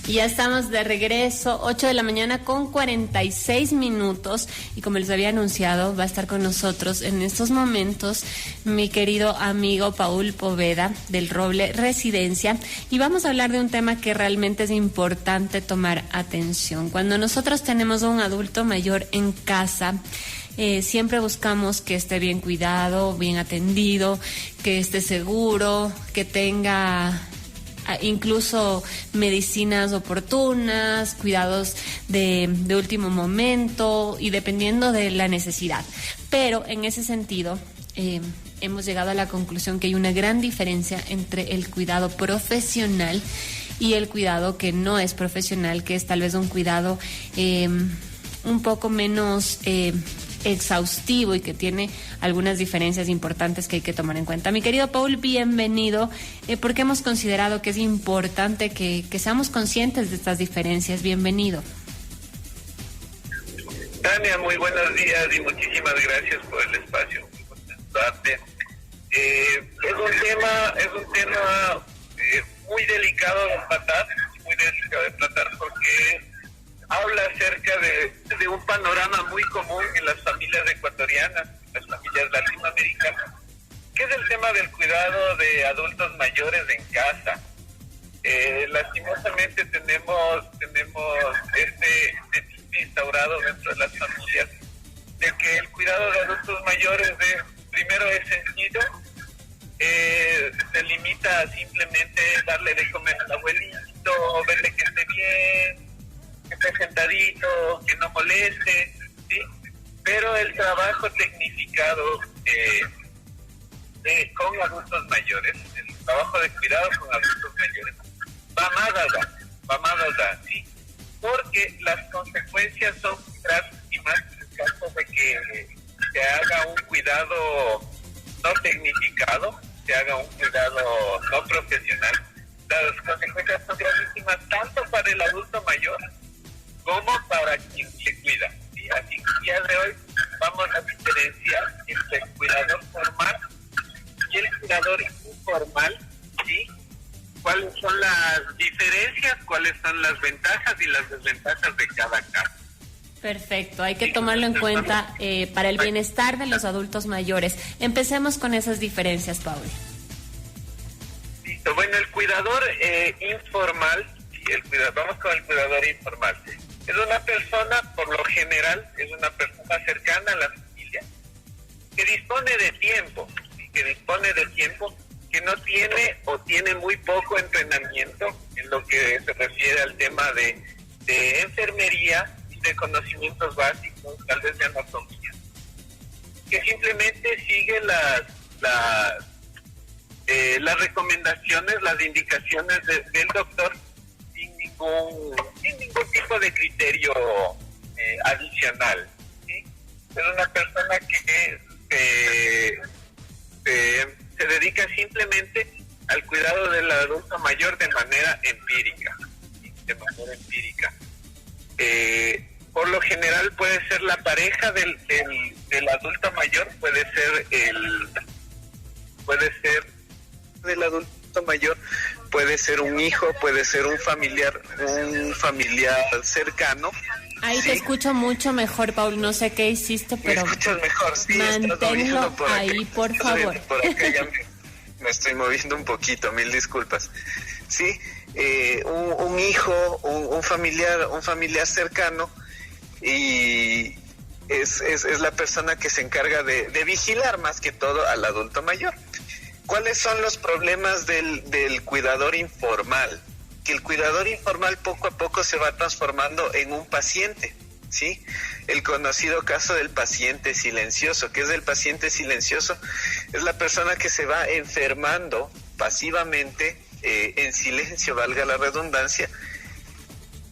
Y ya estamos de regreso, 8 de la mañana con 46 minutos. Y como les había anunciado, va a estar con nosotros en estos momentos mi querido amigo Paul Poveda del Roble Residencia. Y vamos a hablar de un tema que realmente es importante tomar atención. Cuando nosotros tenemos a un adulto mayor en casa, siempre buscamos que esté bien cuidado, bien atendido, que esté seguro, que tenga incluso medicinas oportunas, cuidados de último momento y dependiendo de la necesidad. Pero en ese sentido, hemos llegado a la conclusión que hay una gran diferencia entre el cuidado profesional y el cuidado que no es profesional, que es tal vez un cuidado un poco menos exhaustivo y que tiene algunas diferencias importantes que hay que tomar en cuenta. Mi querido Paul, bienvenido, porque hemos considerado que es importante que seamos conscientes de estas diferencias. Bienvenido. Tania, muy buenos días y muchísimas gracias por el espacio. Es un tema muy delicado de tratar porque habla acerca de un panorama muy común en las familias ecuatorianas, las familias latinoamericanas, que es el tema del cuidado de adultos mayores en casa. Lastimosamente tenemos este chip instaurado dentro de las familias de que el cuidado de adultos mayores primero es sencillo, se limita a simplemente darle de comer al abuelito, verle que esté bien, que esté sentadito, que no moleste, ¿sí? Pero el trabajo tecnificado con adultos mayores, el trabajo de cuidado con adultos mayores, va más allá, ¿sí? Porque las consecuencias son gravísimas en el caso de que se haga un cuidado no tecnificado, se haga un cuidado no profesional. Las consecuencias son gravísimas tanto para el adulto mayor como para quien le cuida, ¿sí? Así que el día de hoy vamos a diferenciar entre el cuidador formal y el cuidador informal, ¿sí? ¿Cuáles son las diferencias, cuáles son las ventajas y las desventajas de cada caso? Perfecto, hay que tomarlo en cuenta para el bienestar de los adultos mayores. Empecemos con esas diferencias, Paul. Listo, bueno, el cuidador informal, vamos con el cuidador informal. Es una persona, por lo general, es una persona cercana a la familia, que dispone de tiempo, que no tiene o tiene muy poco entrenamiento en lo que se refiere al tema de enfermería, de conocimientos básicos, tal vez de anatomía, que simplemente sigue las recomendaciones, las indicaciones del doctor sin ningún tipo de criterio adicional, ¿sí? Es una persona que se dedica simplemente al cuidado del adulto mayor de manera empírica, ¿sí? Por lo general puede ser la pareja del adulto mayor, puede ser del adulto mayor, puede ser un hijo, puede ser un familiar cercano. Ahí ¿sí? Te escucho mucho mejor, Paul, no sé qué hiciste, pero ¿me escuchas mejor? Sí, manténlo ahí, por favor. Por acá ya me estoy moviendo un poquito, mil disculpas. Sí, un hijo, un familiar cercano, y es la persona que se encarga de vigilar más que todo al adulto mayor. ¿Cuáles son los problemas del cuidador informal? Que el cuidador informal poco a poco se va transformando en un paciente, ¿sí? El conocido caso del paciente silencioso. ¿Qué es el paciente silencioso? Es la persona que se va enfermando pasivamente, en silencio, valga la redundancia,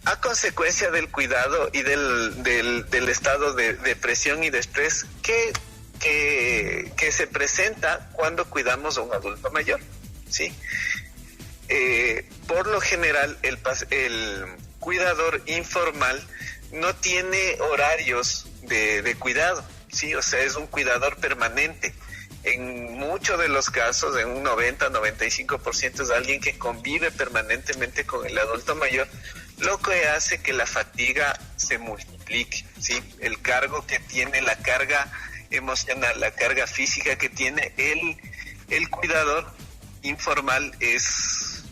a consecuencia del cuidado y del estado de presión y de estrés que se presenta cuando cuidamos a un adulto mayor, ¿sí? Por lo general, el cuidador informal no tiene horarios de cuidado, ¿sí? O sea, es un cuidador permanente. En muchos de los casos, en un 90-95% es alguien que convive permanentemente con el adulto mayor, lo que hace que la fatiga se multiplique, ¿sí? El cargo que tiene, la carga emocional, la carga física que tiene el cuidador informal es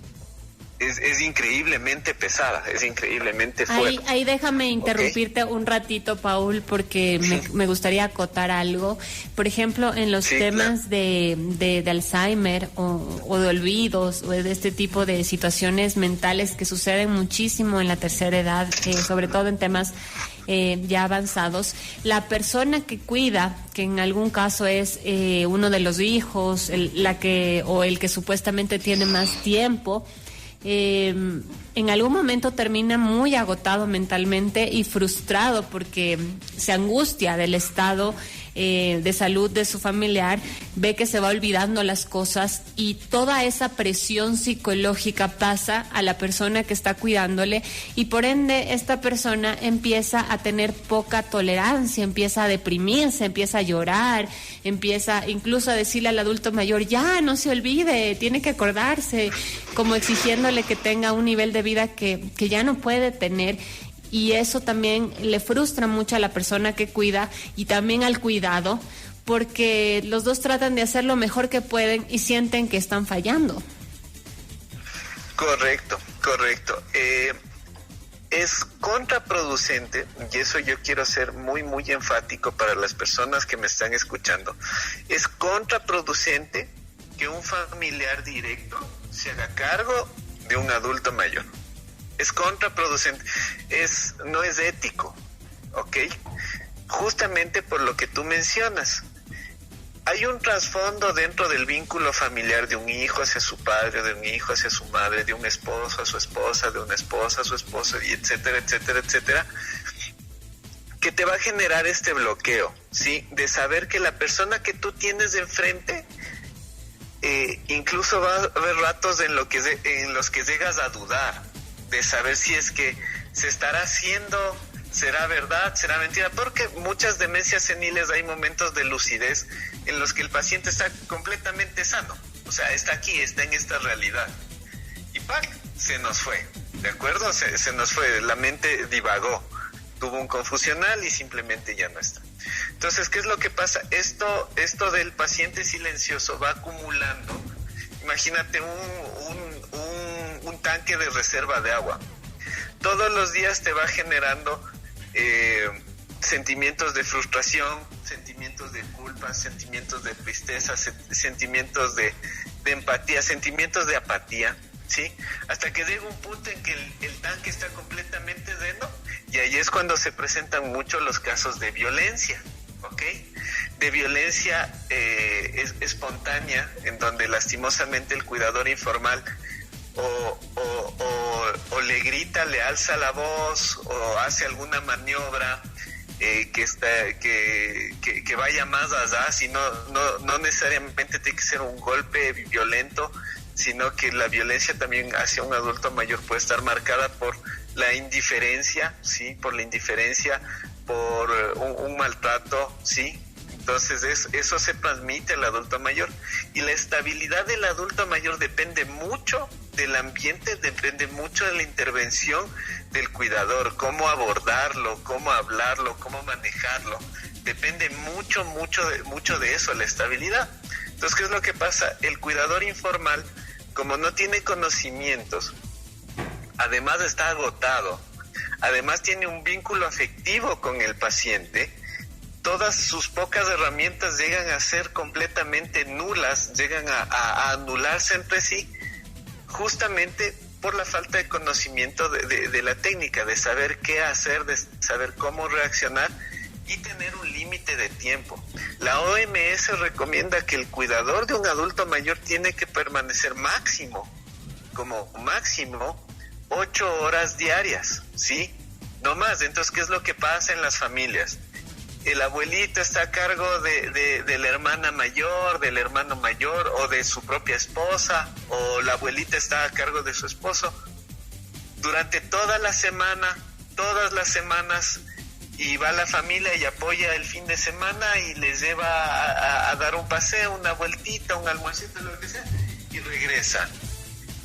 increíblemente pesada, es increíblemente fuerte. Ahí déjame interrumpirte un ratito, Paul, porque me gustaría acotar algo. Por ejemplo, en los temas de Alzheimer o de olvidos o de este tipo de situaciones mentales que suceden muchísimo en la tercera edad, sobre todo en temas ya avanzados, la persona que cuida, que en algún caso es uno de los hijos, el que supuestamente tiene más tiempo, en algún momento termina muy agotado mentalmente y frustrado porque se angustia del estado de salud de su familiar, ve que se va olvidando las cosas y toda esa presión psicológica pasa a la persona que está cuidándole y por ende esta persona empieza a tener poca tolerancia, empieza a deprimirse, empieza a llorar, empieza incluso a decirle al adulto mayor, ya no se olvide, tiene que acordarse, como exigiéndole que tenga un nivel de vida que ya no puede tener. Y eso también le frustra mucho a la persona que cuida y también al cuidado, porque los dos tratan de hacer lo mejor que pueden y sienten que están fallando. Correcto. Es contraproducente, y eso yo quiero ser muy, muy enfático para las personas que me están escuchando. Es contraproducente que un familiar directo se haga cargo de un adulto mayor. Es contraproducente, no es ético, ¿ok? Justamente por lo que tú mencionas. Hay un trasfondo dentro del vínculo familiar de un hijo hacia su padre, de un hijo hacia su madre, de un esposo a su esposa, de una esposa a su esposo, y etcétera, etcétera, etcétera, que te va a generar este bloqueo, ¿sí? De saber que la persona que tú tienes de enfrente, incluso va a haber ratos en los que llegas a dudar, de saber si es que se estará haciendo, será verdad, será mentira, porque muchas demencias seniles hay momentos de lucidez en los que el paciente está completamente sano, o sea, está aquí, está en esta realidad, y ¡pac!, se nos fue, ¿de acuerdo? Se nos fue, la mente divagó, tuvo un confusional y simplemente ya no está. Entonces, ¿qué es lo que pasa? Esto del paciente silencioso va acumulando. Imagínate un tanque de reserva de agua. Todos los días te va generando sentimientos de frustración, sentimientos de culpa, sentimientos de tristeza, sentimientos de empatía, sentimientos de apatía, ¿sí? Hasta que llega un punto en que el tanque está completamente lleno y ahí es cuando se presentan mucho los casos de violencia, ¿ok? De violencia espontánea, en donde lastimosamente el cuidador informal o le grita, le alza la voz o hace alguna maniobra que vaya más allá, si no necesariamente tiene que ser un golpe violento, sino que la violencia también hacia un adulto mayor puede estar marcada por la indiferencia, ¿sí? Por la indiferencia, por un maltrato, ¿sí? Entonces eso se transmite al adulto mayor y la estabilidad del adulto mayor depende mucho del ambiente, depende mucho de la intervención del cuidador, cómo abordarlo, cómo hablarlo, cómo manejarlo, depende mucho de eso, la estabilidad. Entonces, ¿qué es lo que pasa? El cuidador informal, como no tiene conocimientos, además está agotado, además tiene un vínculo afectivo con el paciente, todas sus pocas herramientas llegan a ser completamente nulas, llegan a anularse entre sí, justamente por la falta de conocimiento de la técnica, de saber qué hacer, de saber cómo reaccionar y tener un límite de tiempo. La OMS recomienda que el cuidador de un adulto mayor tiene que permanecer máximo 8 horas diarias, ¿sí? No más. Entonces, ¿qué es lo que pasa en las familias? El abuelito está a cargo de la hermana mayor, del hermano mayor o de su propia esposa, o la abuelita está a cargo de su esposo durante toda la semana, todas las semanas, y va la familia y apoya el fin de semana y les lleva a dar un paseo, una vueltita, un almuercito, lo que sea, y regresa.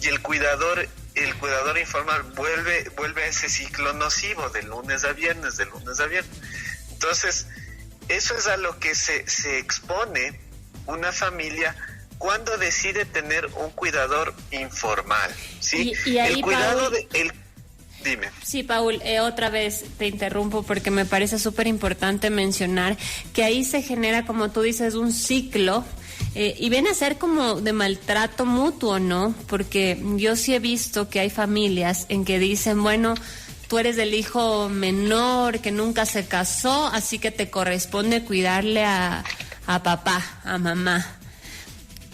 Y el cuidador el cuidador informal vuelve a ese ciclo nocivo de lunes a viernes. Entonces, eso es a lo que se expone una familia cuando decide tener un cuidador informal, ¿sí? Y ahí, el cuidado Paul, Dime. Sí, Paul, otra vez te interrumpo porque me parece súper importante mencionar que ahí se genera, como tú dices, un ciclo y viene a ser como de maltrato mutuo, ¿no? Porque yo sí he visto que hay familias en que dicen, bueno, tú eres el hijo menor que nunca se casó, así que te corresponde cuidarle a papá, a mamá.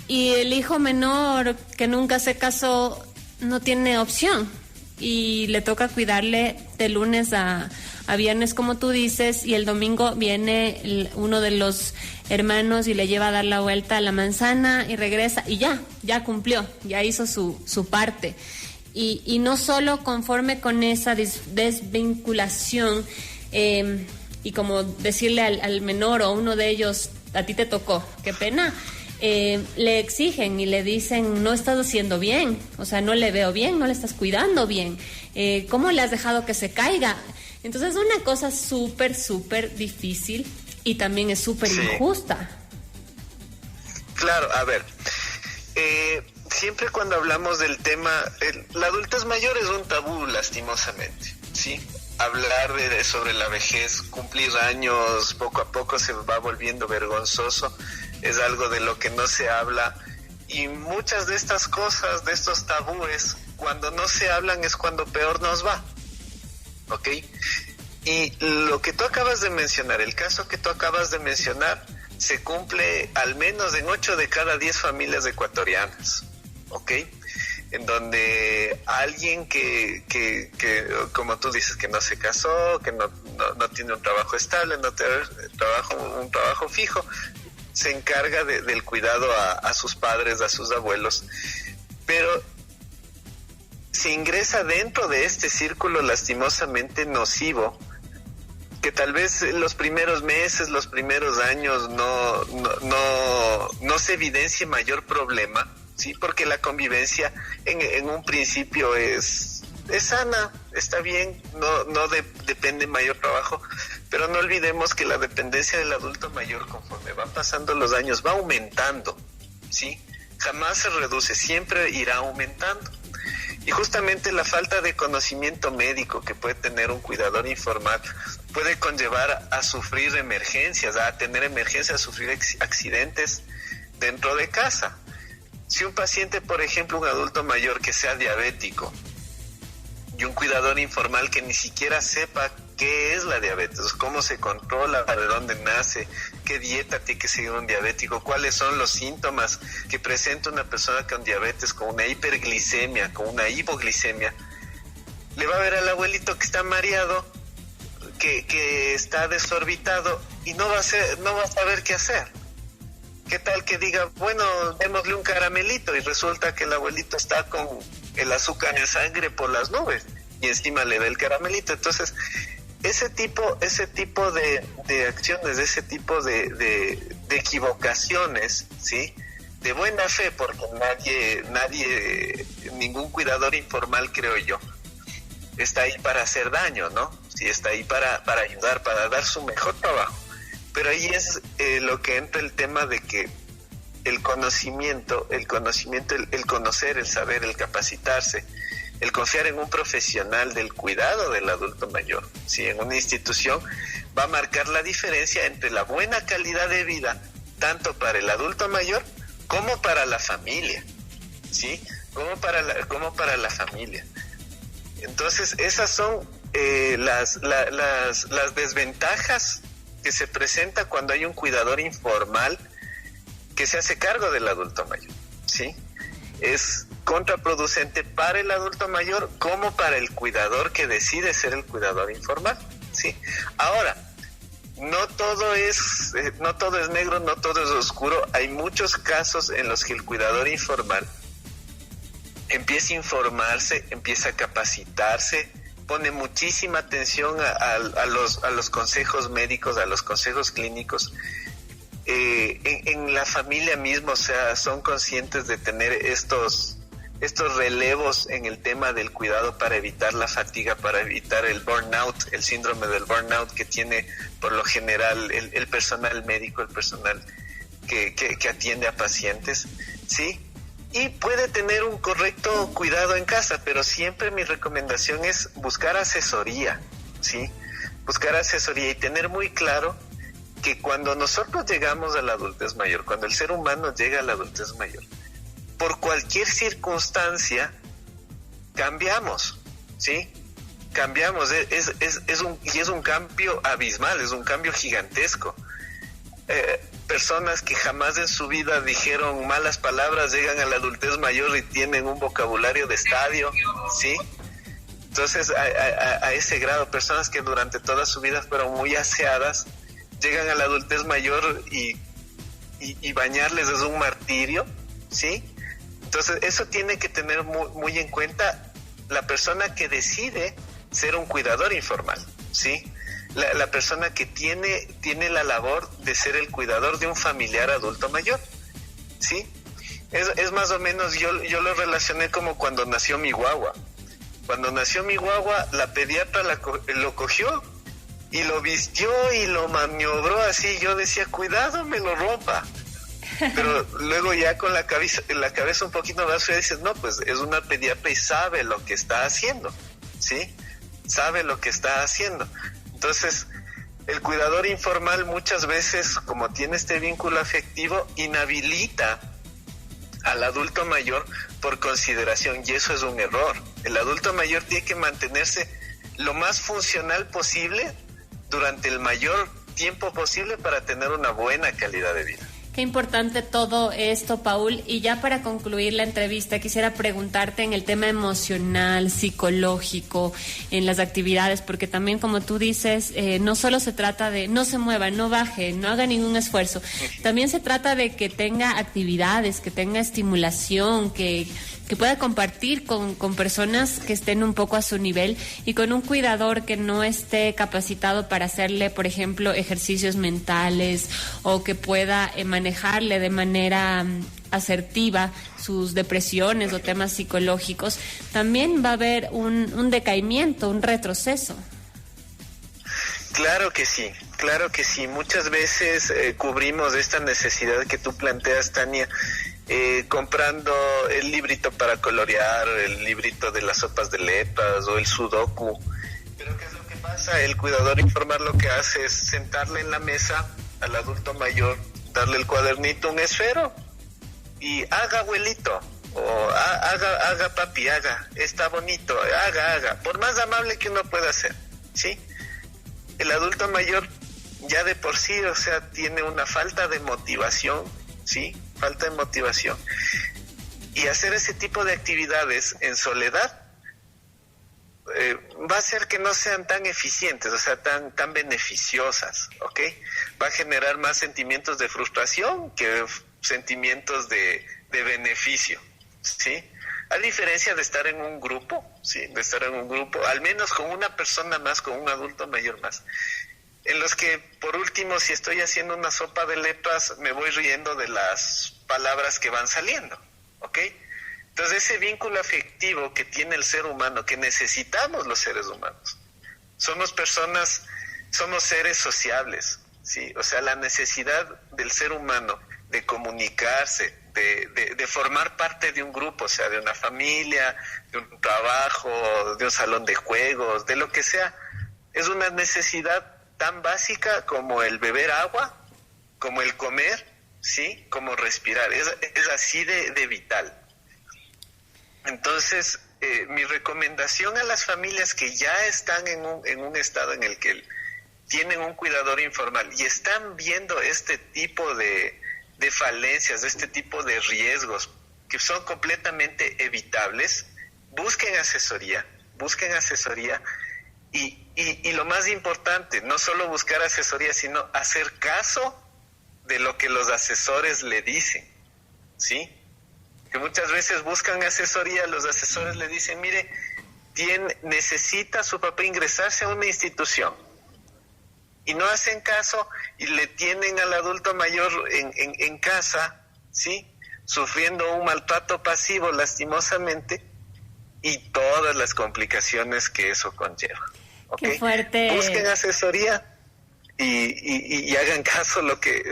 Y el hijo menor que nunca se casó no tiene opción y le toca cuidarle de lunes a viernes, como tú dices, y el domingo viene uno de los hermanos y le lleva a dar la vuelta a la manzana y regresa y ya cumplió, ya hizo su parte. Y no solo conforme con esa desvinculación y como decirle al menor o uno de ellos, a ti te tocó, qué pena, le exigen y le dicen, no estás haciendo bien, o sea, no le veo bien, no le estás cuidando bien, ¿cómo le has dejado que se caiga? Entonces es una cosa súper difícil y también es súper injusta. Claro, a ver, siempre cuando hablamos del tema, la adultez mayor es un tabú, lastimosamente, ¿sí? Hablar sobre la vejez, cumplir años, poco a poco se va volviendo vergonzoso, es algo de lo que no se habla, y muchas de estas cosas, de estos tabúes, cuando no se hablan es cuando peor nos va, ¿ok? Y lo que tú acabas de mencionar, el caso que tú acabas de mencionar, se cumple al menos en 8 de cada 10 familias ecuatorianas, ¿ok? En donde alguien que como tú dices, que no se casó, que no tiene un trabajo estable, no tiene un trabajo fijo, se encarga del cuidado a sus padres, a sus abuelos, pero se ingresa dentro de este círculo lastimosamente nocivo, que tal vez los primeros meses, los primeros años no se evidencie mayor problema, sí, porque la convivencia en un principio es sana, está bien, no depende mayor trabajo, pero no olvidemos que la dependencia del adulto mayor, conforme van pasando los años, va aumentando, sí, jamás se reduce, siempre irá aumentando. Y justamente la falta de conocimiento médico que puede tener un cuidador informal puede conllevar a sufrir emergencias, a tener emergencias, a sufrir accidentes dentro de casa. Si un paciente, por ejemplo, un adulto mayor que sea diabético y un cuidador informal que ni siquiera sepa qué es la diabetes, cómo se controla, de dónde nace, qué dieta tiene que seguir un diabético, cuáles son los síntomas que presenta una persona con diabetes, con una hiperglicemia, con una hipoglicemia, le va a ver al abuelito que está mareado, que está desorbitado y no va a saber qué hacer. ¿Qué tal que diga, bueno, démosle un caramelito y resulta que el abuelito está con el azúcar en sangre por las nubes y encima le da el caramelito? Entonces, ese tipo de acciones, ese tipo de equivocaciones, ¿sí? De buena fe, porque nadie, ningún cuidador informal, creo yo, está ahí para hacer daño, ¿no? Sí, está ahí para ayudar, para dar su mejor trabajo. Pero ahí es lo que entra el tema de que el conocimiento, el conocer, el saber, el capacitarse, el confiar en un profesional del cuidado del adulto mayor, ¿sí? En una institución, va a marcar la diferencia entre la buena calidad de vida, tanto para el adulto mayor como para la familia, ¿sí? Como para la familia. Entonces, esas son las desventajas que se presenta cuando hay un cuidador informal que se hace cargo del adulto mayor, ¿sí? Es contraproducente para el adulto mayor como para el cuidador que decide ser el cuidador informal, ¿sí? Ahora, no todo es negro, no todo es oscuro. Hay muchos casos en los que el cuidador informal empieza a informarse, empieza a capacitarse, pone muchísima atención a los consejos médicos, a los consejos clínicos. En la familia misma, o sea, son conscientes de tener estos estos relevos en el tema del cuidado para evitar la fatiga, para evitar el burnout, el síndrome del burnout que tiene por lo general el personal médico, el personal que atiende a pacientes, ¿sí? Y puede tener un correcto cuidado en casa, pero siempre mi recomendación es buscar asesoría, ¿sí? Buscar asesoría y tener muy claro que cuando nosotros llegamos a la adultez mayor, cuando el ser humano llega a la adultez mayor, por cualquier circunstancia cambiamos, ¿sí? Cambiamos, es un cambio abismal, es un cambio gigantesco. Personas que jamás en su vida dijeron malas palabras llegan a la adultez mayor y tienen un vocabulario de estadio, ¿sí? Entonces, a ese grado, personas que durante toda su vida fueron muy aseadas, llegan a la adultez mayor y bañarles es un martirio, ¿sí? Entonces, eso tiene que tener muy en cuenta la persona que decide ser un cuidador informal, ¿sí? La persona que tiene la labor de ser el cuidador de un familiar adulto mayor, ¿sí? Es más o menos, yo lo relacioné como cuando nació mi guagua. Cuando nació mi guagua, la pediatra lo cogió y lo vistió y lo maniobró así. Yo decía, cuidado, me lo rompa. Pero luego ya con la cabeza un poquito más fría dices, no, pues es una pediatra y sabe lo que está haciendo, ¿sí? Sabe lo que está haciendo. Entonces, el cuidador informal muchas veces, como tiene este vínculo afectivo, inhabilita al adulto mayor por consideración, y eso es un error. El adulto mayor tiene que mantenerse lo más funcional posible durante el mayor tiempo posible para tener una buena calidad de vida. Qué importante todo esto, Paul. Y ya para concluir la entrevista, quisiera preguntarte en el tema emocional, psicológico, en las actividades, porque también, como tú dices, no solo se trata de no se mueva, no baje, no haga ningún esfuerzo. También se trata de que tenga actividades, que tenga estimulación, que pueda compartir con personas que estén un poco a su nivel y con un cuidador que no esté capacitado para hacerle, por ejemplo, ejercicios mentales o que pueda manejarle de manera asertiva sus depresiones o temas psicológicos. También va a haber un decaimiento, un retroceso. Claro que sí, claro que sí. Muchas veces cubrimos esta necesidad que tú planteas, Tania, comprando el librito para colorear, el librito de las sopas de letras o el sudoku. Pero ¿qué es lo que pasa? El cuidador informal lo que hace es sentarle en la mesa al adulto mayor, darle el cuadernito, un esfero, y haga, abuelito, o haga papi, haga, está bonito, haga, por más amable que uno pueda ser, ¿sí? El adulto mayor ya de por sí, o sea, tiene una falta de motivación, ¿sí? Falta de motivación. Y hacer ese tipo de actividades en soledad va a hacer que no sean tan eficientes, o sea, tan beneficiosas, ¿ok? Va a generar más sentimientos de frustración que sentimientos de beneficio, ¿sí? A diferencia de estar en un grupo, ¿sí? De estar en un grupo, al menos con una persona más, con un adulto mayor más, en los que, por último, si estoy haciendo una sopa de letras, me voy riendo de las palabras que van saliendo, ¿ok? Entonces, ese vínculo afectivo que tiene el ser humano, que necesitamos los seres humanos, somos seres sociables, ¿sí? O sea, la necesidad del ser humano de comunicarse, de formar parte de un grupo, o sea, de una familia, de un trabajo, de un salón de juegos, de lo que sea, es una necesidad tan básica como el beber agua, como el comer, ¿sí? Como respirar, es así de vital. Entonces, mi recomendación a las familias que ya están en un estado en el que tienen un cuidador informal y están viendo este tipo de falencias, este tipo de riesgos que son completamente evitables, busquen asesoría y lo más importante, no solo buscar asesoría, sino hacer caso de lo que los asesores le dicen, ¿sí? Que muchas veces buscan asesoría, los asesores le dicen, mire, necesita su papá ingresarse a una institución, y no hacen caso y le tienen al adulto mayor en casa, ¿sí? sufriendo un maltrato pasivo lastimosamente y todas las complicaciones que eso conlleva. ¿Okay? Qué fuerte. Busquen asesoría y hagan caso lo que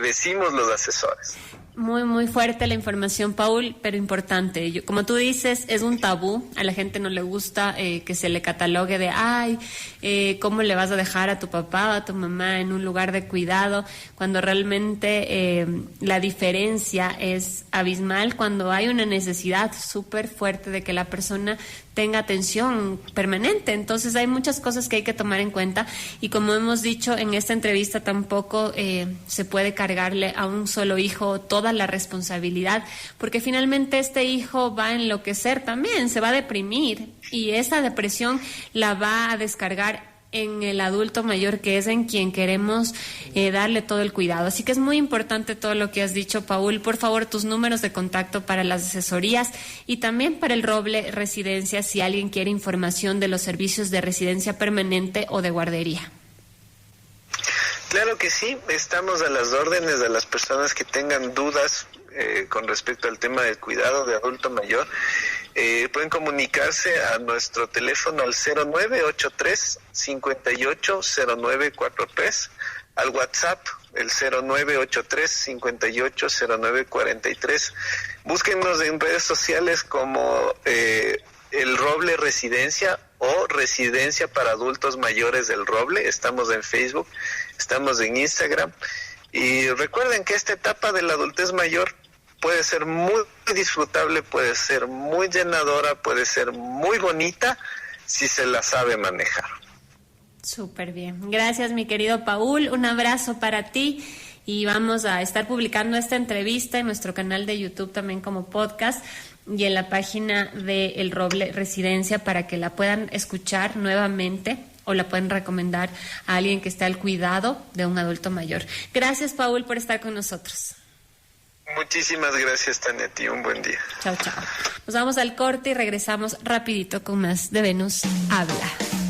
decimos los asesores. Muy, muy fuerte la información, Paul, pero importante. Como tú dices, es un tabú. A la gente no le gusta que se le catalogue de, ¿cómo le vas a dejar a tu papá o a tu mamá en un lugar de cuidado? Cuando realmente la diferencia es abismal, cuando hay una necesidad súper fuerte de que la persona tenga atención permanente. Entonces hay muchas cosas que hay que tomar en cuenta y como hemos dicho en esta entrevista tampoco se puede cargarle a un solo hijo toda la responsabilidad porque finalmente este hijo va a enloquecer también, se va a deprimir y esa depresión la va a descargar en el adulto mayor que es en quien queremos darle todo el cuidado. Así que es muy importante todo lo que has dicho, Paul. Por favor, tus números de contacto para las asesorías y también para el Roble Residencia si alguien quiere información de los servicios de residencia permanente o de guardería. Claro que sí, estamos a las órdenes de las personas que tengan dudas con respecto al tema del cuidado de adulto mayor. Pueden comunicarse a nuestro teléfono al 0983-580943, al WhatsApp el 0983-580943. Búsquennos en redes sociales como El Roble Residencia o Residencia para Adultos Mayores del Roble. Estamos en Facebook, estamos en Instagram. Y recuerden que esta etapa de la adultez mayor puede ser muy disfrutable, puede ser muy llenadora, puede ser muy bonita si se la sabe manejar. Súper bien. Gracias, mi querido Paul. Un abrazo para ti y vamos a estar publicando esta entrevista en nuestro canal de YouTube también como podcast y en la página de El Roble Residencia para que la puedan escuchar nuevamente o la pueden recomendar a alguien que esté al cuidado de un adulto mayor. Gracias, Paul, por estar con nosotros. Muchísimas gracias, Tania, a ti. Un buen día. Chao, chao. Nos vamos al corte y regresamos rapidito con más de Venus Habla.